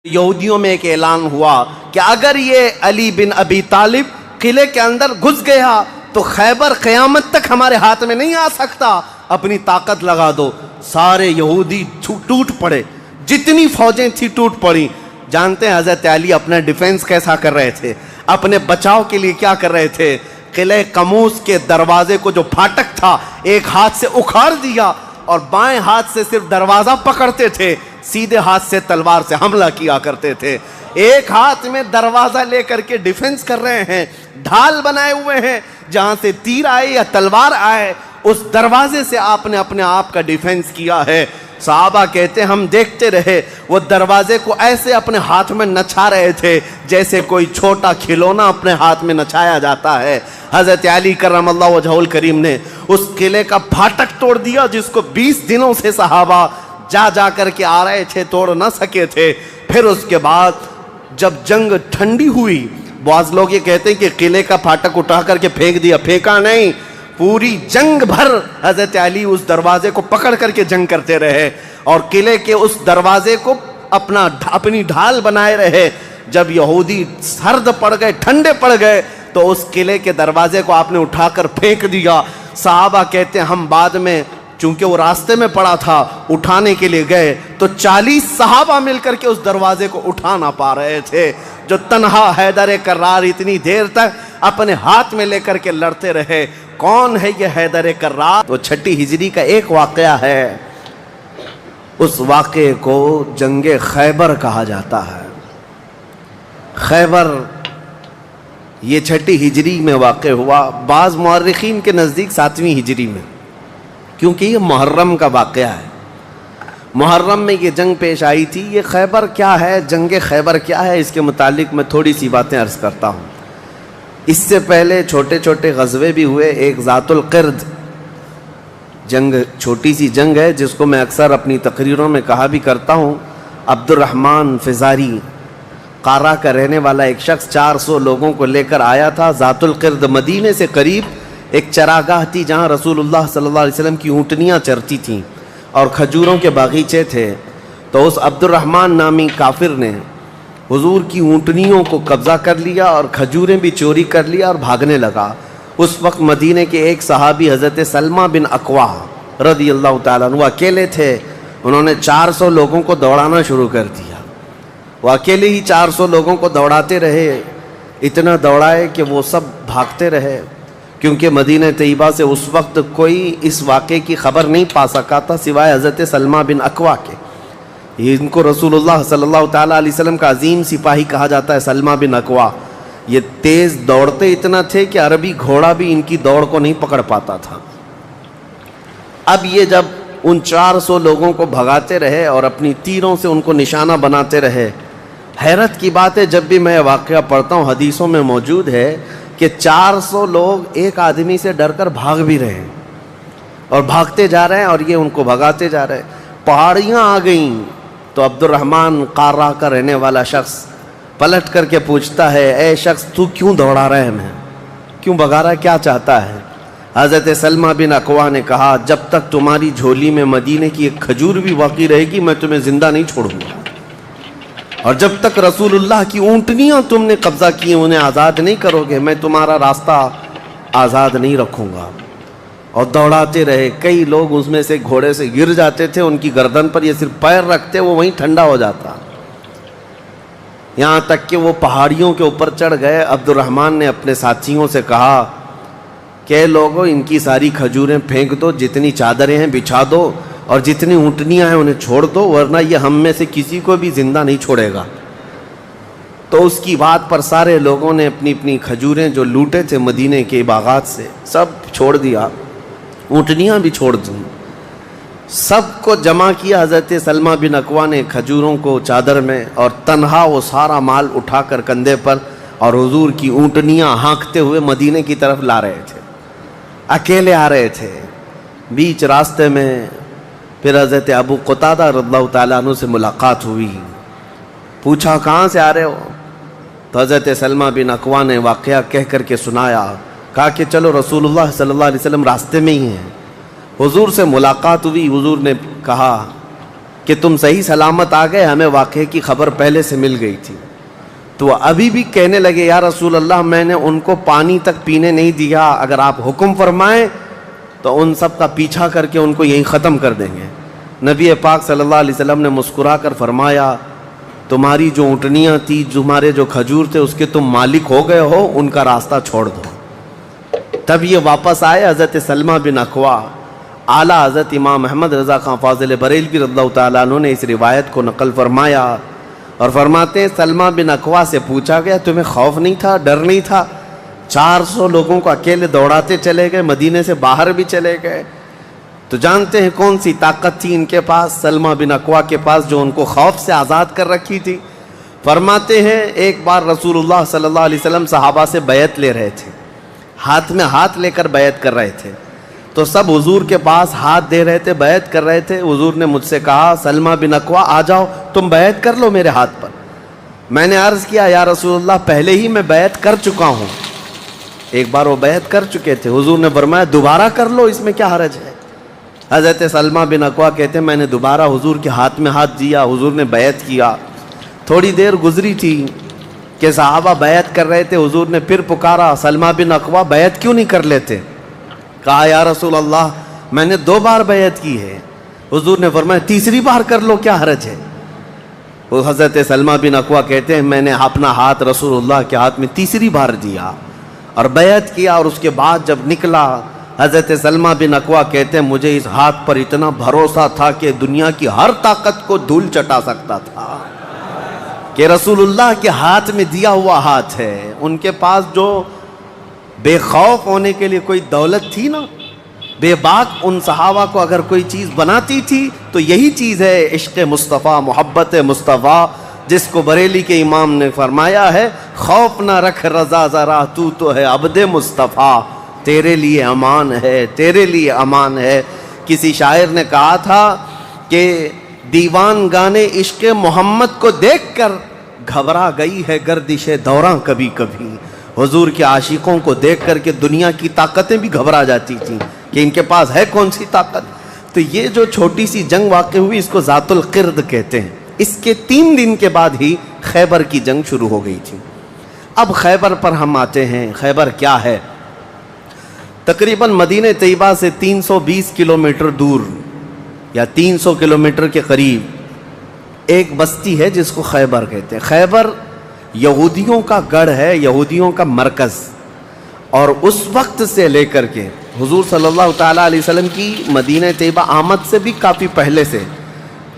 یہودیوں میں ایک اعلان ہوا کہ اگر یہ علی بن ابی طالب قلعے کے اندر گھس گیا تو خیبر قیامت تک ہمارے ہاتھ میں نہیں آ سکتا، اپنی طاقت لگا دو۔ سارے یہودی ٹوٹ پڑے، جتنی فوجیں تھی ٹوٹ پڑی۔ جانتے ہیں حضرت علی اپنا ڈیفنس کیسا کر رہے تھے، اپنے بچاؤ کے لیے کیا کر رہے تھے؟ قلعہ قموس کے دروازے کو جو پھاٹک تھا ایک ہاتھ سے اکھاڑ دیا اور بائیں ہاتھ سے صرف دروازہ پکڑتے تھے، سیدھے ہاتھ سے تلوار سے حملہ کیا کرتے تھے۔ ایک ہاتھ میں دروازہ لے کر کے ڈیفنس کر رہے ہیں، ڈھال بنائے ہوئے ہیں، جہاں سے تیر آئے یا تلوار آئے اس دروازے سے آپ نے اپنے آپ کا ڈیفنس کیا ہے۔ صحابہ کہتے ہیں ہم دیکھتے رہے، وہ دروازے کو ایسے اپنے ہاتھ میں نچھا رہے تھے جیسے کوئی چھوٹا کھلونا اپنے ہاتھ میں نچھایا جاتا ہے۔ حضرت علی کرم اللہ وجہہ الکریم نے اس قلعے کا پھاٹک توڑ دیا جس کو 20 دنوں سے صحابہ جا کر کے آ رہے تھے، توڑ نہ سکے تھے۔ پھر اس کے بعد جب جنگ ٹھنڈی ہوئی، بعض لوگ یہ کہتے ہیں کہ قلعے کا پھاٹک اٹھا کر کے پھینک دیا، پھینکا نہیں، پوری جنگ بھر حضرت علی اس دروازے کو پکڑ کر کے جنگ کرتے رہے اور قلعے کے اس دروازے کو اپنی ڈھال بنائے رہے۔ جب یہودی سرد پڑ گئے، ٹھنڈے پڑ گئے تو اس قلعے کے دروازے کو آپ نے اٹھا کر پھینک دیا۔ صحابہ کہتے ہیں ہم بعد میں، چونکہ وہ راستے میں پڑا تھا، اٹھانے کے لیے گئے تو 40 صحابہ مل کر کے اس دروازے کو اٹھا نہ پا رہے تھے۔ جو تنہا حیدر کرار اتنی دیر تک اپنے ہاتھ میں لے کر کے لڑتے رہے۔ کون ہے یہ حیدر کرار؟ وہ 6 ہجری کا ایک واقعہ ہے، اس واقعے کو جنگ خیبر کہا جاتا ہے۔ خیبر یہ 6 ہجری میں واقع ہوا، بعض مورخین کے نزدیک 7ویں ہجری میں، کیونکہ یہ محرم کا واقعہ ہے۔ محرم میں یہ جنگ پیش آئی تھی۔ یہ خیبر کیا ہے، جنگ خیبر کیا ہے، اس کے متعلق میں تھوڑی سی باتیں عرض کرتا ہوں۔ اس سے پہلے چھوٹے چھوٹے غزوے بھی ہوئے۔ ایک ذات القرد جنگ، چھوٹی سی جنگ ہے جس کو میں اکثر اپنی تقریروں میں کہا بھی کرتا ہوں۔ عبد الرحمن فزاری قارہ کا رہنے والا ایک شخص 400 لوگوں کو لے کر آیا تھا ذات القرد۔ مدینے سے قریب ایک چراگاہ تھی جہاں رسول اللہ صلی اللہ علیہ وسلم کی اونٹنیاں چرتی تھیں اور کھجوروں کے باغیچے تھے۔ تو اس عبد الرحمن نامی کافر نے حضور کی اونٹنیوں کو قبضہ کر لیا اور کھجوریں بھی چوری کر لیا اور بھاگنے لگا۔ اس وقت مدینے کے ایک صحابی حضرت سلمہ بن اکوا رضی اللہ تعالیٰ عنہ اکیلے تھے۔ انہوں نے 400 لوگوں کو دوڑانا شروع کر دیا۔ وہ اکیلے ہی 400 لوگوں کو دوڑاتے رہے، اتنا دوڑائے کہ وہ سب بھاگتے رہے، کیونکہ مدینہ طیبہ سے اس وقت کوئی اس واقعے کی خبر نہیں پا سکا تھا سوائے حضرت سلمہ بن اکوا کے۔ ان کو رسول اللہ صلی اللہ تعالیٰ علیہ وسلم کا عظیم سپاہی کہا جاتا ہے، سلمہ بن اکوا۔ یہ تیز دوڑتے اتنا تھے کہ عربی گھوڑا بھی ان کی دوڑ کو نہیں پکڑ پاتا تھا۔ اب یہ جب ان 400 لوگوں کو بھگاتے رہے اور اپنی تیروں سے ان کو نشانہ بناتے رہے، حیرت کی بات ہے جب بھی میں واقعہ پڑھتا ہوں حدیثوں میں موجود ہے کہ 400 لوگ ایک آدمی سے ڈر کر بھاگ بھی رہے ہیں اور بھاگتے جا رہے ہیں اور یہ ان کو بھگاتے جا رہے ہیں۔ پہاڑیاں آ گئیں تو عبد الرحمن قارہ کا رہنے والا شخص پلٹ کر کے پوچھتا ہے، اے شخص تو کیوں دوڑا رہا ہے، ہمیں کیوں بھگا رہا ہے، کیا چاہتا ہے؟ حضرت سلمہ بن اکوا نے کہا جب تک تمہاری جھولی میں مدینے کی ایک کھجور بھی باقی رہے گی میں تمہیں زندہ نہیں چھوڑوں گا، اور جب تک رسول اللہ کی اونٹنیاں تم نے قبضہ کی انہیں آزاد نہیں کرو گے میں تمہارا راستہ آزاد نہیں رکھوں گا۔ اور دوڑاتے رہے۔ کئی لوگ اس میں سے گھوڑے سے گر جاتے تھے، ان کی گردن پر یہ صرف پیر رکھتے وہ وہیں ٹھنڈا ہو جاتا، یہاں تک کہ وہ پہاڑیوں کے اوپر چڑھ گئے۔ عبد الرحمن نے اپنے ساتھیوں سے کہا کہ لوگوں ان کی ساری کھجوریں پھینک دو، جتنی چادریں ہیں بچھا دو اور جتنی اونٹنیاں ہیں انہیں چھوڑ دو، ورنہ یہ ہم میں سے کسی کو بھی زندہ نہیں چھوڑے گا۔ تو اس کی بات پر سارے لوگوں نے اپنی اپنی کھجوریں جو لوٹے تھے مدینے کے باغات سے سب چھوڑ دیا، اونٹنیاں بھی چھوڑ دیں، سب کو جمع کیا۔ حضرت سلمہ بن اکوا نے کھجوروں کو چادر میں اور تنہا وہ سارا مال اٹھا کر کندھے پر اور حضور کی اونٹنیاں ہانکتے ہوئے مدینے کی طرف لا رہے تھے، اکیلے آ رہے تھے۔ بیچ راستے میں پھر حضرت ابو قتادہ رضی اللہ تعالیٰ عنہ سے ملاقات ہوئی، پوچھا کہاں سے آ رہے ہو؟ تو حضرت سلمہ بن اکوا نے واقعہ کہہ کر کے سنایا، کہا کہ چلو رسول اللہ صلی اللہ علیہ وسلم راستے میں ہی ہیں۔ حضور سے ملاقات ہوئی، حضور نے کہا کہ تم صحیح سلامت آ گئے, ہمیں واقعے کی خبر پہلے سے مل گئی تھی. تو وہ ابھی بھی کہنے لگے یا رسول اللہ میں نے ان کو پانی تک پینے نہیں دیا, اگر آپ حکم فرمائیں تو ان سب کا پیچھا کر کے ان کو یہیں ختم کر دیں گے. نبی پاک صلی اللہ علیہ وسلم نے مسکرا کر فرمایا تمہاری جو اونٹنیاں تھی, تمہارے جو کھجور تھے, اس کے تم مالک ہو گئے ہو, ان کا راستہ چھوڑ دو. تب یہ واپس آئے. حضرت سلمہ بن اکوا, اعلیٰ حضرت امام احمد رضا خان فاضل بریلوی رضی اللہ تعالیٰ عنہ نے اس روایت کو نقل فرمایا اور فرماتے ہیں سلمہ بن اکوا سے پوچھا گیا تمہیں خوف نہیں تھا, ڈر نہیں تھا؟ 400 لوگوں کو اکیلے دوڑاتے چلے گئے, مدینے سے باہر بھی چلے گئے. تو جانتے ہیں کون سی طاقت تھی ان کے پاس, سلمہ بن اکوا کے پاس, جو ان کو خوف سے آزاد کر رکھی تھی. فرماتے ہیں ایک بار رسول اللہ صلی اللہ علیہ وسلم صحابہ سے بیعت لے رہے تھے, ہاتھ میں ہاتھ لے کر بیعت کر رہے تھے. تو سب حضور کے پاس ہاتھ دے رہے تھے, بیعت کر رہے تھے. حضور نے مجھ سے کہا سلمہ بن اکوا آ جاؤ, تم بیعت کر لو میرے ہاتھ پر. میں نے عرض کیا یا رسول اللہ پہلے ہی میں بیعت کر چکا ہوں. ایک بار وہ بیعت کر چکے تھے. حضور نے فرمایا دوبارہ کر لو, اس میں کیا حرج ہے؟ حضرت سلمہ بن اکوا کہتے ہیں میں نے دوبارہ حضور کے ہاتھ میں ہاتھ دیا, حضور نے بیعت کیا. تھوڑی دیر گزری تھی کہ صحابہ بیعت کر رہے تھے. حضور نے پھر پکارا سلمہ بن اکوا بیعت کیوں نہیں کر لیتے؟ کہا یا رسول اللہ میں نے 2 بار بیعت کی ہے. حضور نے فرمایا تیسری بار کر لو, کیا حرج ہے؟ وہ حضرت سلمہ بن اکوا کہتے ہیں میں نے اپنا ہاتھ رسول اللہ کے ہاتھ میں تیسری بار دیا اور بیعت کیا. اور اس کے بعد جب نکلا حضرت سلمہ بن اکوا کہتے ہیں مجھے اس ہاتھ پر اتنا بھروسہ تھا کہ دنیا کی ہر طاقت کو دھول چٹا سکتا تھا کہ رسول اللہ کے ہاتھ میں دیا ہوا ہاتھ ہے. ان کے پاس جو بے خوف ہونے کے لیے کوئی دولت تھی نا, بے باک, ان صحابہ کو اگر کوئی چیز بناتی تھی تو یہی چیز ہے عشق مصطفیٰ, محبت مصطفیٰ, جس کو بریلی کے امام نے فرمایا ہے خوف نہ رکھ رضا ذرا, تو ہے عبد مصطفیٰ, تیرے لیے امان ہے, تیرے لیے امان ہے. کسی شاعر نے کہا تھا کہ دیوان گانے عشق محمد کو دیکھ کر گھبرا گئی ہے گردش دوراں کبھی کبھی. حضور کے عاشقوں کو دیکھ کر کے دنیا کی طاقتیں بھی گھبرا جاتی تھیں کہ ان کے پاس ہے کون سی طاقت. تو یہ جو چھوٹی سی جنگ واقع ہوئی اس کو ذات القرد کہتے ہیں. اس کے 3 دن کے بعد ہی خیبر کی جنگ شروع ہو گئی تھی. اب خیبر پر ہم آتے ہیں. خیبر کیا ہے؟ تقریباً مدینہ طیبہ سے 320 کلومیٹر دور یا 300 کلومیٹر کے قریب ایک بستی ہے جس کو خیبر کہتے ہیں. خیبر یہودیوں کا گڑھ ہے, یہودیوں کا مرکز. اور اس وقت سے لے کر کے حضور صلی اللہ تعالیٰ علیہ وسلم کی مدینہ طیبہ آمد سے بھی کافی پہلے سے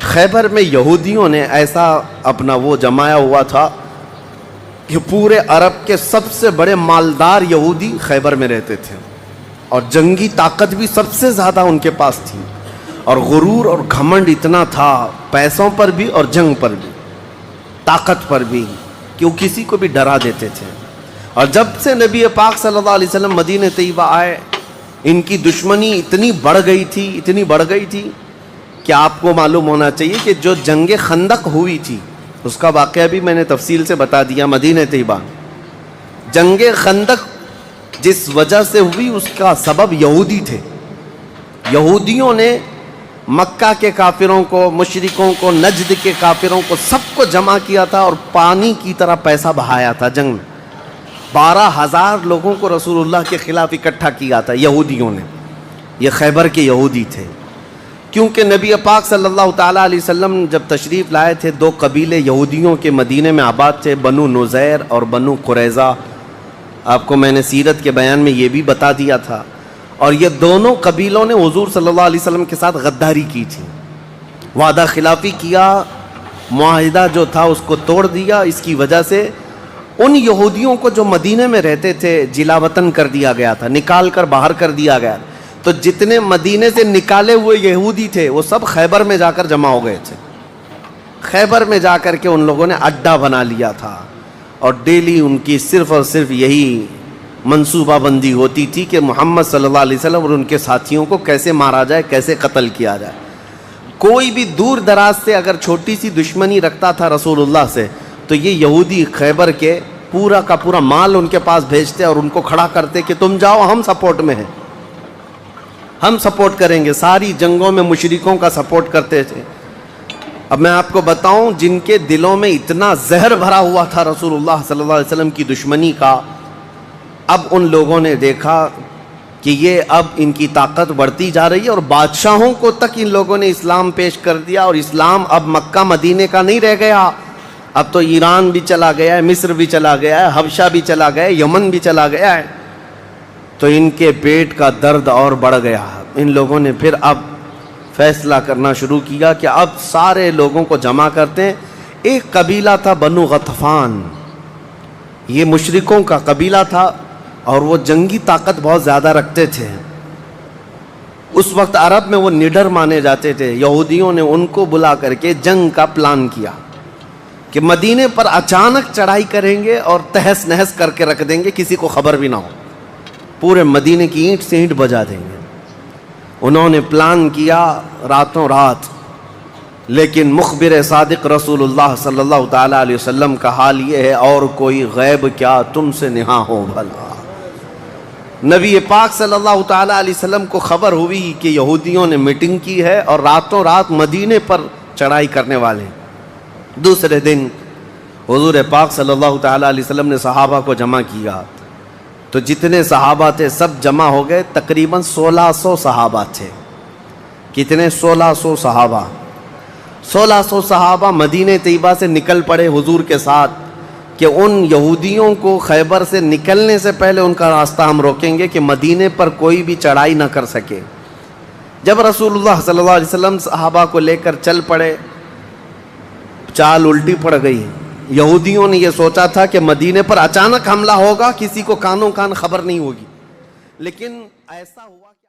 خیبر میں یہودیوں نے ایسا اپنا وہ جمایا ہوا تھا کہ پورے عرب کے سب سے بڑے مالدار یہودی خیبر میں رہتے تھے, اور جنگی طاقت بھی سب سے زیادہ ان کے پاس تھی, اور غرور اور گھمنڈ اتنا تھا, پیسوں پر بھی اور جنگ پر بھی, طاقت پر بھی, کہ وہ کسی کو بھی ڈرا دیتے تھے. اور جب سے نبی پاک صلی اللہ علیہ وسلم مدینہ طیبہ آئے ان کی دشمنی اتنی بڑھ گئی تھی کہ آپ کو معلوم ہونا چاہیے کہ جو جنگ خندق ہوئی تھی اس کا واقعہ بھی میں نے تفصیل سے بتا دیا. مدینہ طیبہ جنگ خندق جس وجہ سے ہوئی اس کا سبب یہودی تھے. یہودیوں نے مکہ کے کافروں کو, مشرکوں کو, نجد کے کافروں کو, سب کو جمع کیا تھا اور پانی کی طرح پیسہ بہایا تھا. جنگ میں 12,000 لوگوں کو رسول اللہ کے خلاف اکٹھا کیا تھا یہودیوں نے. یہ خیبر کے یہودی تھے, کیونکہ نبی پاک صلی اللہ تعالیٰ علیہ وسلم جب تشریف لائے تھے 2 قبیلے یہودیوں کے مدینے میں آباد تھے, بنو نذیر اور بنو قریظہ. آپ کو میں نے سیرت کے بیان میں یہ بھی بتا دیا تھا. اور یہ دونوں قبیلوں نے حضور صلی اللہ علیہ وسلم کے ساتھ غداری کی تھی, وعدہ خلافی کیا, معاہدہ جو تھا اس کو توڑ دیا. اس کی وجہ سے ان یہودیوں کو جو مدینے میں رہتے تھے جلا وطن کر دیا گیا تھا, نکال کر باہر کر دیا گیا. تو جتنے مدینے سے نکالے ہوئے یہودی تھے وہ سب خیبر میں جا کر جمع ہو گئے تھے. خیبر میں جا کر کے ان لوگوں نے اڈا بنا لیا تھا, اور ڈیلی ان کی صرف اور صرف یہی منصوبہ بندی ہوتی تھی کہ محمد صلی اللہ علیہ وسلم اور ان کے ساتھیوں کو کیسے مارا جائے, کیسے قتل کیا جائے. کوئی بھی دور دراز سے اگر چھوٹی سی دشمنی رکھتا تھا رسول اللہ سے تو یہ یہودی خیبر کے پورا کا پورا مال ان کے پاس بھیجتے اور ان کو کھڑا کرتے کہ تم جاؤ, ہم سپورٹ میں ہیں, ہم سپورٹ کریں گے. ساری جنگوں میں مشرکوں کا سپورٹ کرتے تھے. اب میں آپ کو بتاؤں جن کے دلوں میں اتنا زہر بھرا ہوا تھا رسول اللہ صلی اللہ علیہ وسلم کی دشمنی کا، اب ان لوگوں نے دیکھا کہ یہ اب ان کی طاقت بڑھتی جا رہی ہے، اور بادشاہوں کو تک ان لوگوں نے اسلام پیش کر دیا، اور اسلام اب مکہ مدینے کا نہیں رہ گیا، اب تو ایران بھی چلا گیا ہے، مصر بھی چلا گیا ہے، حبشہ بھی چلا گیا ہے، یمن بھی چلا گیا ہے۔ تو ان کے پیٹ کا درد اور بڑھ گیا۔ ان لوگوں نے پھر اب فیصلہ کرنا شروع کیا کہ اب سارے لوگوں کو جمع کرتے ہیں۔ ایک قبیلہ تھا بنو غطفان، یہ مشرکوں کا قبیلہ تھا، اور وہ جنگی طاقت بہت زیادہ رکھتے تھے۔ اس وقت عرب میں وہ نڈر مانے جاتے تھے۔ یہودیوں نے ان کو بلا کر کے جنگ کا پلان کیا کہ مدینے پر اچانک چڑھائی کریں گے اور تہس نہس کر کے رکھ دیں گے، کسی کو خبر بھی نہ ہو، پورے مدینے کی اینٹ سے اینٹ بجا دیں گے۔ انہوں نے پلان کیا راتوں رات، لیکن مخبر صادق رسول اللہ صلی اللہ تعالیٰ علیہ وسلم کا حال یہ ہے، اور کوئی غیب کیا تم سے نہاں ہو بھلا۔ نبی پاک صلی اللہ تعالیٰ علیہ وسلم کو خبر ہوئی کہ یہودیوں نے میٹنگ کی ہے اور راتوں رات مدینے پر چڑھائی کرنے والے ہیں۔ دوسرے دن حضور پاک صلی اللہ تعالیٰ علیہ وسلم نے صحابہ کو جمع کیا، تو جتنے صحابہ تھے سب جمع ہو گئے، تقریباً 1600 صحابہ تھے۔ کتنے؟ 1600 صحابہ۔ 1600 صحابہ مدینہ طیبہ سے نکل پڑے حضور کے ساتھ کہ ان یہودیوں کو خیبر سے نکلنے سے پہلے ان کا راستہ ہم روکیں گے کہ مدینے پر کوئی بھی چڑھائی نہ کر سکے۔ جب رسول اللہ صلی اللہ علیہ وسلم صحابہ کو لے کر چل پڑے، چال الٹی پڑ گئی۔ یہودیوں نے یہ سوچا تھا کہ مدینے پر اچانک حملہ ہوگا، کسی کو کانوں کان خبر نہیں ہوگی، لیکن ایسا ہوا کہ